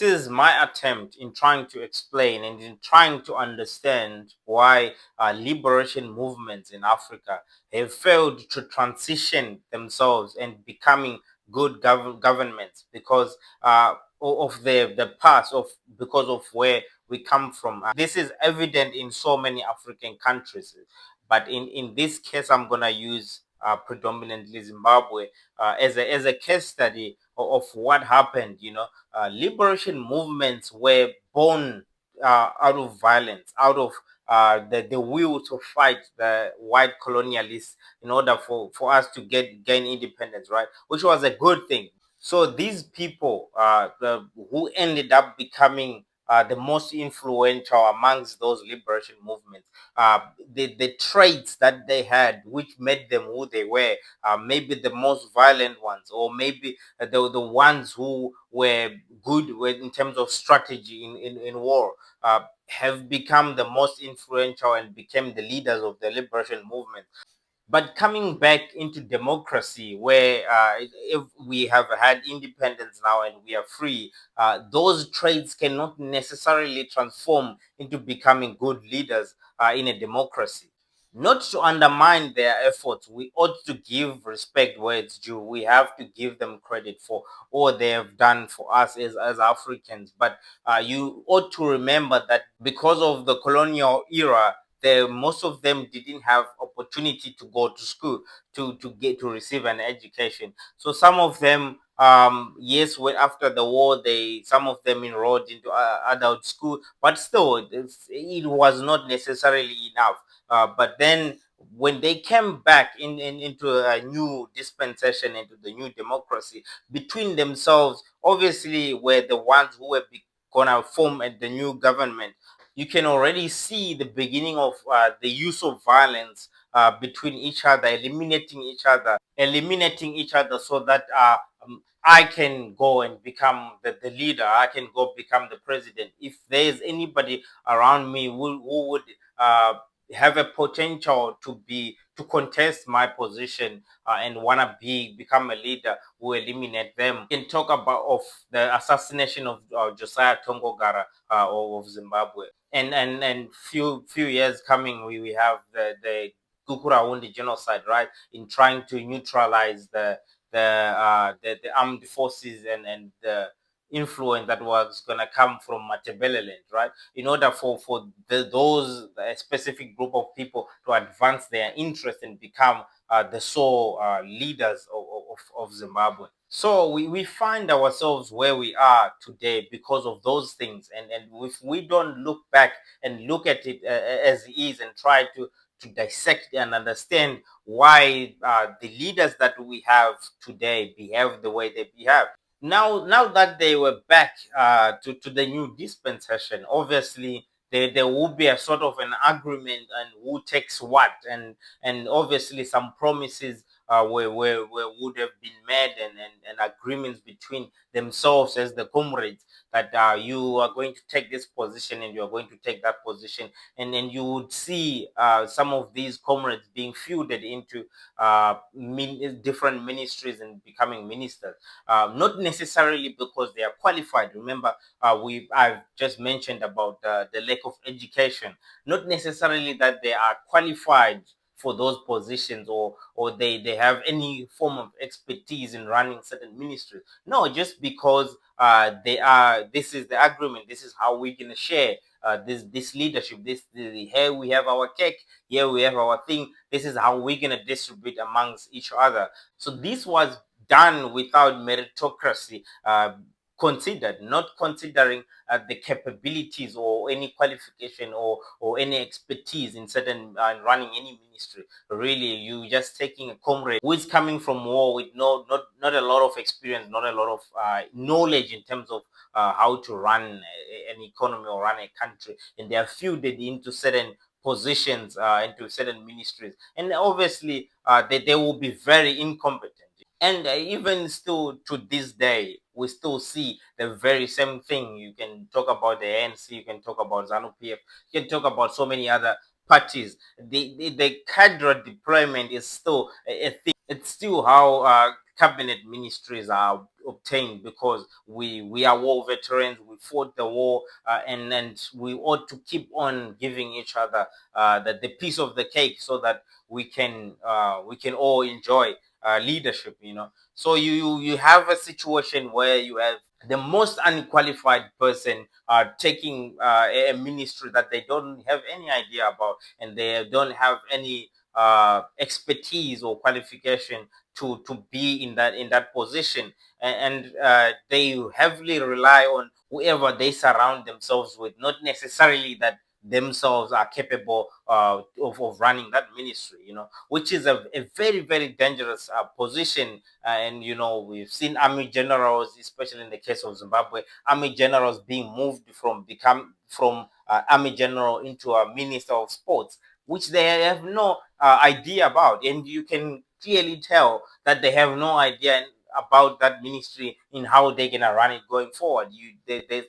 This is my attempt in trying to explain and in trying to understand why liberation movements in Africa have failed to transition themselves and becoming good governments because of the past, because of where we come from. This is evident in so many African countries, but in this case, I'm gonna use predominantly Zimbabwe as a case study of what happened. Liberation movements were born out of violence, out of the will to fight the white colonialists in order for us to gain independence, right? Which was a good thing. So these people who ended up becoming the most influential amongst those liberation movements, the traits that they had, which made them who they were, maybe the most violent ones, or maybe the ones who were good in terms of strategy in war, have become the most influential and became the leaders of the liberation movement. But coming back into democracy, where if we have had independence now and we are free, those traits cannot necessarily transform into becoming good leaders in a democracy. Not to undermine their efforts, we ought to give respect where it's due. We have to give them credit for all they have done for us as Africans. But you ought to remember that because of the colonial era, most of them didn't have opportunity to go to school to get to receive an education. So some of them, yes, after the war, some of them enrolled into adult school, but still, it was not necessarily enough. But then when they came back into a new dispensation, into the new democracy, between themselves, obviously were the ones who were gonna form the new government. You can already see the beginning of the use of violence between each other, eliminating each other so that I can go and become the leader. I can go become the president. If there is anybody around me who would have a potential to contest my position and wanna become a leader, who eliminate them. We can talk about of the assassination of Josiah Tongogara of Zimbabwe, and few years coming, we have the Kukurawundi genocide, right? In trying to neutralize the armed forces and the influence that was gonna come from Matabeleland, right? In order for those specific group of people to advance their interest and become the sole leaders of Zimbabwe. So we find ourselves where we are today because of those things, and if we don't look back and look at it as it is and try to dissect and understand why the leaders that we have today behave the way they behave. Now that they were back to the new dispensation, obviously there will be a sort of an agreement and who takes what, and obviously some promises would have been made, and agreements between themselves as the comrades, that you are going to take this position and you are going to take that position, and then you would see some of these comrades being fielded into different ministries and becoming ministers, not necessarily because they are qualified. Remember, I've just mentioned about the lack of education. Not necessarily that they are qualified for those positions, or they have any form of expertise in running certain ministries. No, just because this is the agreement, this is how we're gonna share this leadership, here we have our cake, here we have our thing, this is how we're gonna distribute amongst each other. So this was done without meritocracy considered, not considering the capabilities or any qualification or any expertise in certain running any ministry. Really, you just taking a comrade who is coming from war with not a lot of experience, not a lot of knowledge in terms of how to run an economy or run a country, and they are fielded into certain positions, into certain ministries, and obviously they will be very incompetent. And even still to this day, we still see the very same thing. You can talk about the ANC, you can talk about ZANU-PF, you can talk about so many other parties. The cadre deployment is still a thing. It's still how cabinet ministries are obtained because we are war veterans. We fought the war, and we ought to keep on giving each other the piece of the cake so that we can all enjoy leadership. So you have a situation where you have the most unqualified person taking a ministry that they don't have any idea about, and they don't have any expertise or qualification to be in that position, and they heavily rely on whoever they surround themselves with, not necessarily that themselves are capable of running that ministry, which is a very, very dangerous position. And we've seen army generals, especially in the case of Zimbabwe, army generals being moved from army general into a minister of sports, which they have no idea about, and you can clearly tell that they have no idea about that ministry in how they're gonna run it going forward.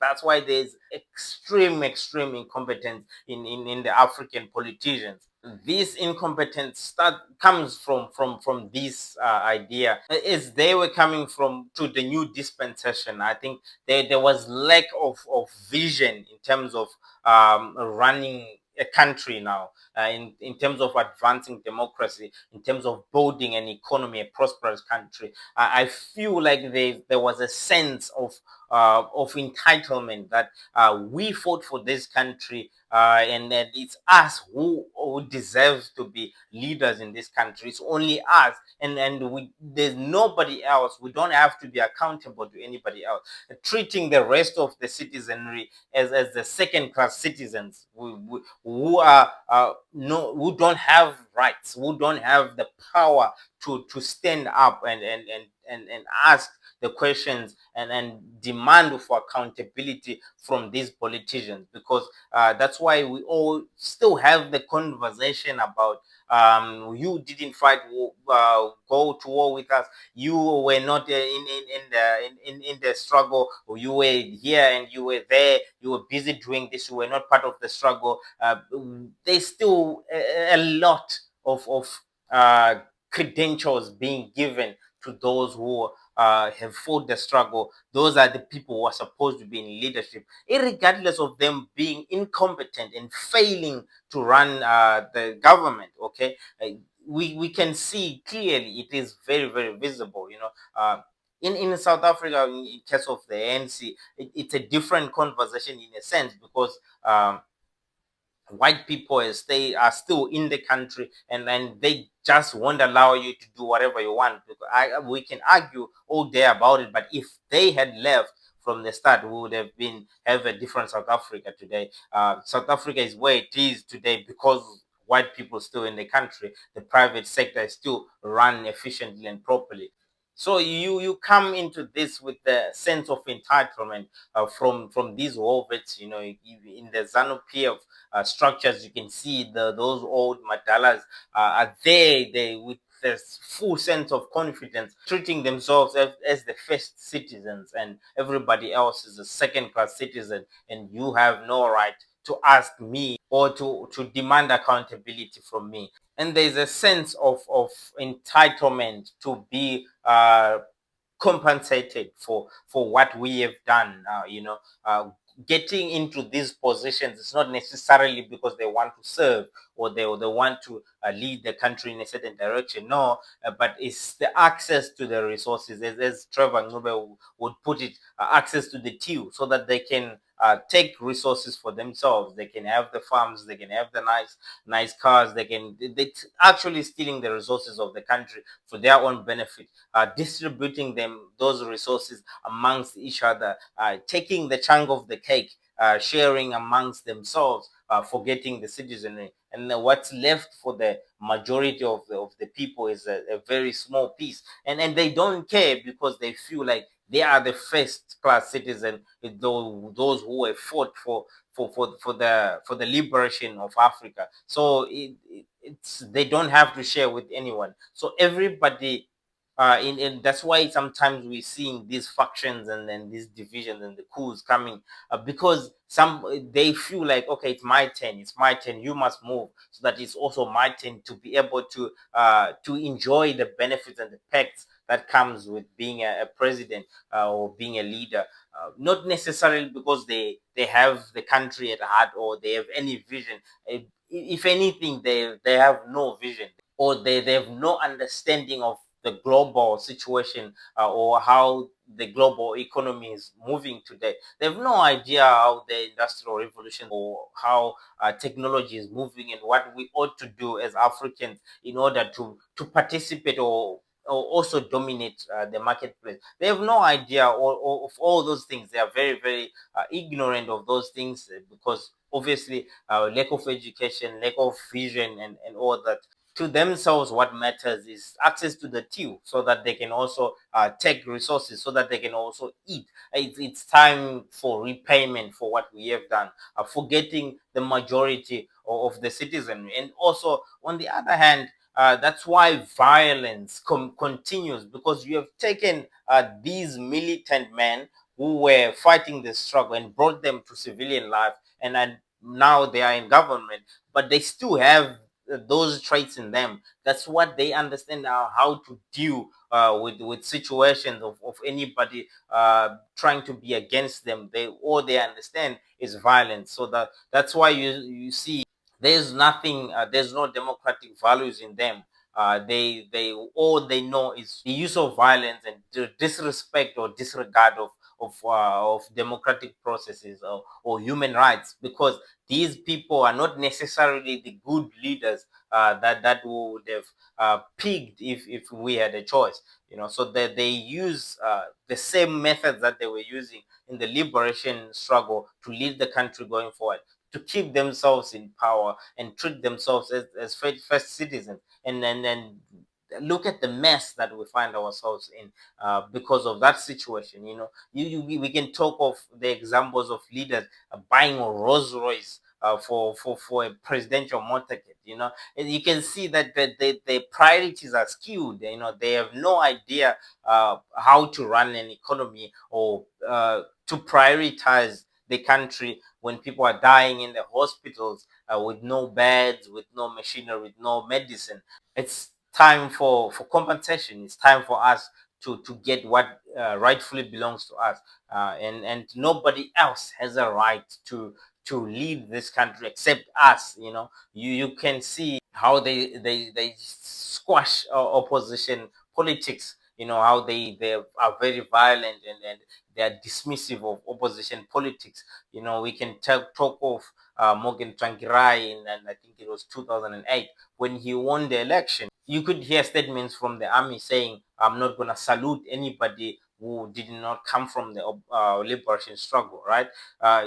That's why there's extreme incompetence in the African politicians. This incompetence comes from this idea, as they were coming from to the new dispensation. I think there was lack of vision in terms of running a country now, in terms of advancing democracy, in terms of building an economy, a prosperous country. I feel like there was a sense of entitlement that we fought for this country, and that it's us who deserves to be leaders in this country. It's only us, and there's nobody else. We don't have to be accountable to anybody else. Treating the rest of the citizenry as the second class citizens who are no who don't have rights, who don't have the power to stand up and ask the questions and demand for accountability from these politicians, because that's why we all still have the conversation about you didn't go to war with us, you were not in the struggle, or you were here and you were there, you were busy doing this, you were not part of the struggle. There's still a lot of credentials being given to those who have fought the struggle. Those are the people who are supposed to be in leadership, regardless of them being incompetent and failing to run the government. Okay, we can see clearly, it is very, very visible. In South Africa, in case of the ANC, it's a different conversation in a sense, because white people, as they are still in the country, and they just won't allow you to do whatever you want. We can argue all day about it, but if they had left from the start, we would have a different South Africa today. South Africa is where it is today because white people still in the country. The private sector is still run efficiently and properly. So you come into this with the sense of entitlement from these orbits. In the ZANU PF structures, you can see those old madalas are there, they with this full sense of confidence, treating themselves as the first citizens, and everybody else is a second class citizen, and you have no right to ask me or to demand accountability from me. And there's a sense of entitlement to be compensated for what we have done. Getting into these positions is not necessarily because they want to serve, or they want to lead the country in a certain direction. No, but it's the access to the resources, as Trevor Ngube would put it, access to the till, so that they can take resources for themselves. They can have the farms, they can have the nice cars, they actually stealing the resources of the country for their own benefit, distributing those resources amongst each other, taking the chunk of the cake, sharing amongst themselves, forgetting the citizenry, and what's left for the majority of the people is a very small piece, and they don't care, because they feel like they are the first class citizen, those who have fought for the liberation of Africa. So it's they don't have to share with anyone. So everybody that's why sometimes we're seeing these factions and then these divisions and the coups coming, because some they feel like, okay, it's my turn, you must move, so that it's also my turn to be able to enjoy the benefits and the perks that comes with being a president, or being a leader, not necessarily because they have the country at heart or they have any vision. If anything, they have no vision, or they have no understanding of the global situation, or how the global economy is moving today. They have no idea how the industrial revolution or how technology is moving, and what we ought to do as Africans in order to participate, or also dominate the marketplace. They have no idea of all those things. They are very, very ignorant of those things, because obviously lack of education, lack of vision, and all that. To themselves, what matters is access to the till, so that they can also take resources, so that they can also eat. It's time for repayment for what we have done, forgetting the majority of the citizen. And also, on the other hand, that's why violence continues, because you have taken these militant men who were fighting the struggle and brought them to civilian life, and now they are in government, but they still have those traits in them. That's what they understand, how to deal with situations of anybody trying to be against them. All they understand is violence. So that's why you see there's nothing, there's no democratic values in them. They all they know is the use of violence and the disrespect or disregard of democratic processes, or human rights, because these people are not necessarily the good leaders that would have picked if we had a choice. So that they use the same methods that they were using in the liberation struggle to lead the country going forward, to keep themselves in power and treat themselves as first citizens. And look at the mess that we find ourselves in, because of that situation. We can talk of the examples of leaders buying a Rolls Royce for a presidential motorcade. And you can see that the priorities are skewed. They have no idea how to run an economy, or to prioritize the country when people are dying in the hospitals, with no beds, with no machinery, with no medicine. It's time for compensation. It's time for us to get what rightfully belongs to us, and nobody else has a right to lead this country except us. You can see how they squash opposition politics. How they are very violent, and they are dismissive of opposition politics. We can talk of Morgan Tsvangirai and I think it was 2008, when he won the election. You could hear statements from the army saying, "I'm not going to salute anybody who did not come from the liberation struggle," right?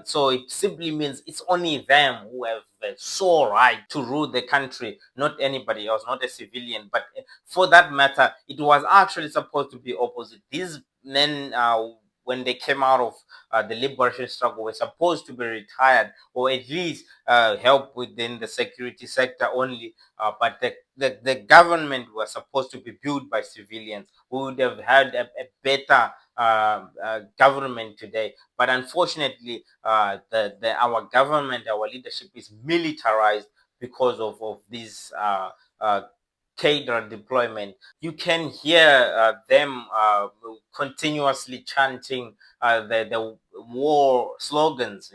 So it simply means it's only them who have the sole right to rule the country, not anybody else, not a civilian. But for that matter, it was actually supposed to be opposite. These men, when they came out of the liberation struggle, were supposed to be retired, or at least help within the security sector only. But the government was supposed to be built by civilians who would have had a better government today. But unfortunately, our government, our leadership is militarized because of this cadre deployment. You can hear them continuously chanting the war slogans,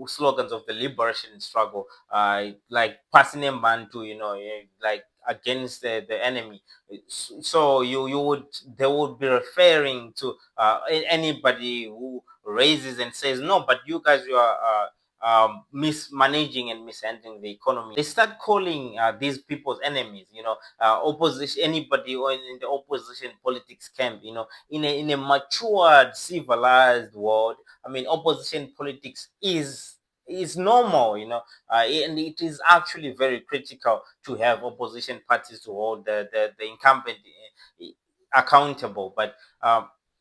slogans of the liberation struggle, like passing a bantu, like against the enemy. So you would they would be referring to anybody who raises and says, no, but you guys, you are mismanaging and mishandling the economy. They start calling these people's enemies. Opposition, anybody or in the opposition politics camp. In a matured, civilized world, I mean, opposition politics is normal. And it is actually very critical to have opposition parties to hold the incumbent accountable. But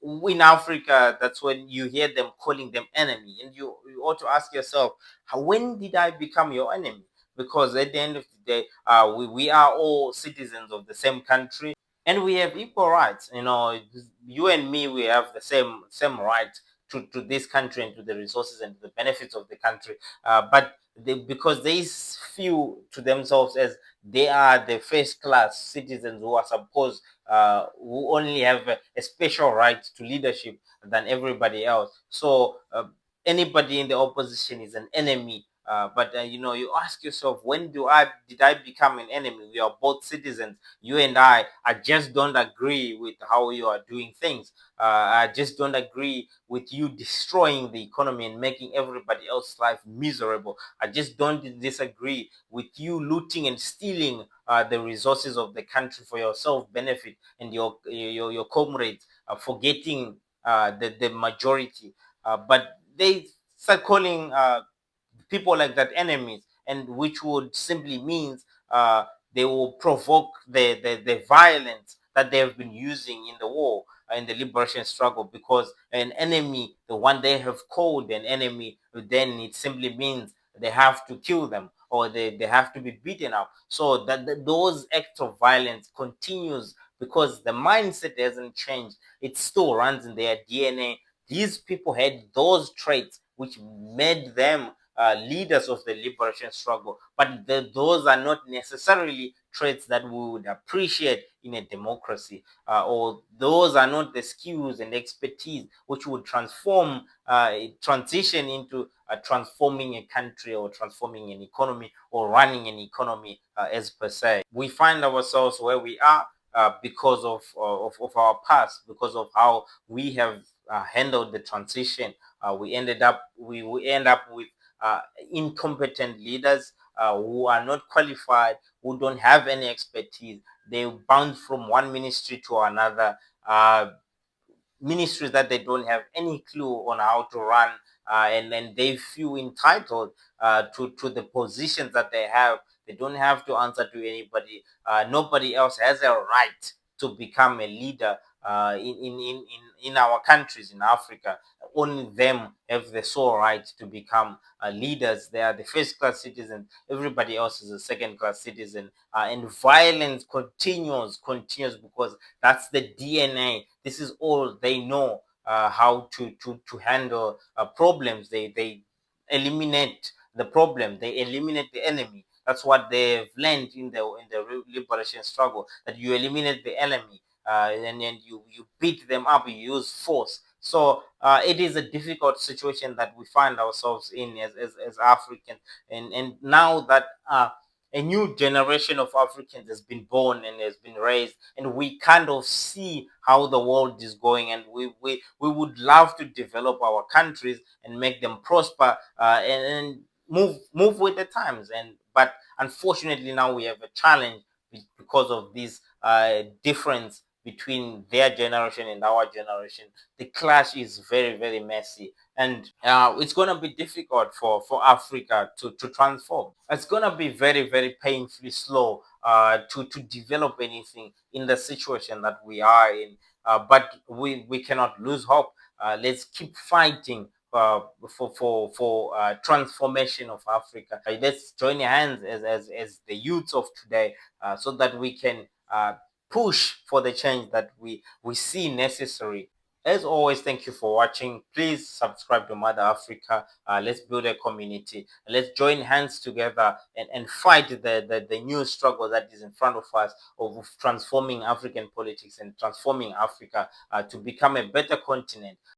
in Africa, that's when you hear them calling them enemy, and you ought to ask yourself, when did I become your enemy? Because at the end of the day, we are all citizens of the same country, and we have equal rights. You and me, we have the same right to this country and to the resources and the benefits of the country. But because they feel to themselves as they are the first class citizens who are supposed, who only have a special right to leadership than everybody else. So anybody in the opposition is an enemy. But you ask yourself, when did I become an enemy? We are both citizens. You and I just don't agree with how you are doing things. I just don't agree with you destroying the economy and making everybody else's life miserable. I just don't disagree with you looting and stealing the resources of the country for your self benefit and your comrades, forgetting the majority. But they start calling people like that enemies, and which would simply means they will provoke the violence that they have been using in the war, in the liberation struggle, because an enemy, the one they have called an enemy, then it simply means they have to kill them, or they have to be beaten up. So those acts of violence continues because the mindset hasn't changed. It still runs in their DNA. These people had those traits which made them leaders of the liberation struggle, but those are not necessarily traits that we would appreciate in a democracy, or those are not the skills and expertise which would transition into transforming a country or transforming an economy or running an economy as per se. We find ourselves where we are because of our past, because of how we have handled the transition. We end up with uh, incompetent leaders who are not qualified, who don't have any expertise. They bounce from one ministry to another. Ministries that they don't have any clue on how to run, and then they feel entitled to the positions that they have. They don't have to answer to anybody. Nobody else has a right to become a leader in our countries in Africa. Only them have the sole right to become leaders. They are the first class citizens. Everybody else is a second class citizen. And violence continues because that's the DNA. This is all they know how to handle problems. They eliminate the problem. They eliminate the enemy. That's what they've learned in the liberation struggle. That you eliminate the enemy, and then you beat them up. You use force. So it is a difficult situation that we find ourselves in as Africans, and now that a new generation of Africans has been born and has been raised, and we kind of see how the world is going, and we would love to develop our countries and make them prosper, and move with the times. And but unfortunately now we have a challenge because of this difference between their generation and our generation. The clash is very, very messy, and it's going to be difficult for Africa to transform. It's going to be very, very painfully slow to develop anything in the situation that we are in. But we cannot lose hope. Let's keep fighting for transformation of Africa. Let's join hands as the youths of today, so that we can push for the change that we see necessary. As always, thank you for watching. Please subscribe to Mother Africa. Let's build a community. Let's join hands together and fight the new struggle that is in front of us of transforming African politics and transforming Africa to become a better continent.